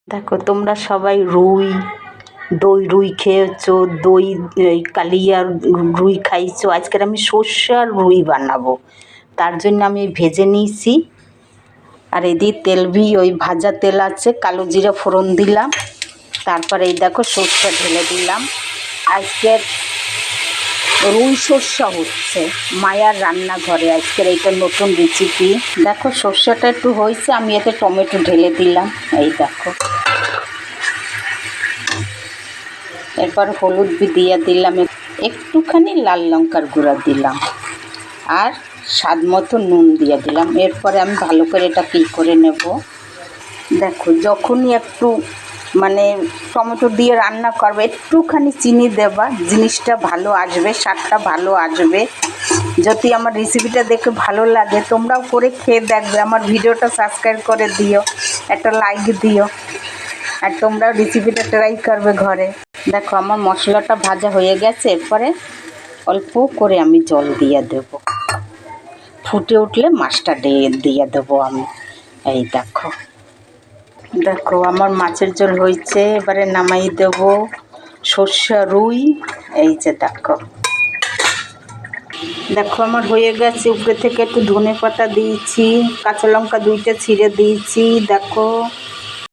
দেখো তোমরা সবাই দই রুই খেয়েছো, দই কালিয়া রুই খাইছো। আজকের আমি সর্ষে আর রুই বানাবো, তার জন্য আমি ভেজে নিয়েছি। আর এদিকে ওই ভাজা তেল আছে, কালো জিরা ফোড়ন দিলাম। তারপরে এই দেখো সর্ষে ঢেলে দিলাম। আজকের রুই সর্ষে হচ্ছে মায়ার রান্নাঘরে, আজকের এইটা নতুন রেসিপি। দেখো সর্ষেটা একটু হয়েছে, আমি এতে টমেটো ঢেলে দিলাম। এই দেখো, এরপর হলুদ দিয়ে দিলাম, একটুখানি লাল লঙ্কার গুঁড়া দিলাম, আর স্বাদ মতো নুন দিয়ে দিলাম। এরপরে আমি ভালো করে এটা কী করে নেব। দেখো যখনই একটু টমেটো দিয়ে রান্না করবে, একটুখানি চিনি দেবা, জিনিসটা ভালো আসবে, স্বাদটা ভালো আসবে। যদি আমার রেসিপিটা দেখে ভালো লাগে তোমরাও করে খেয়ে দেখবে। আমার ভিডিওটা সাবস্ক্রাইব করে দিও, একটা লাইক দিও, আর তোমরাও রেসিপিটা ট্রাই করবে ঘরে। দেখো আমার মশলাটা ভাজা হয়ে গেছে। এরপরে অল্প করে আমি জল দিয়ে দেব, ফুটে উঠলে মাছটা দিয়ে দেবো আমি। এই দেখো দেখো আমার মাছের ঝোল হয়েছে, এবারে নামাই দেব সর্ষে রুই। এই যে দেখো দেখো আমার হয়ে গেছে। উপরে থেকে একটু ধনে পাতা দিয়েছি, কাঁচা লঙ্কা 2টা ছিঁড়ে দিয়েছি। দেখো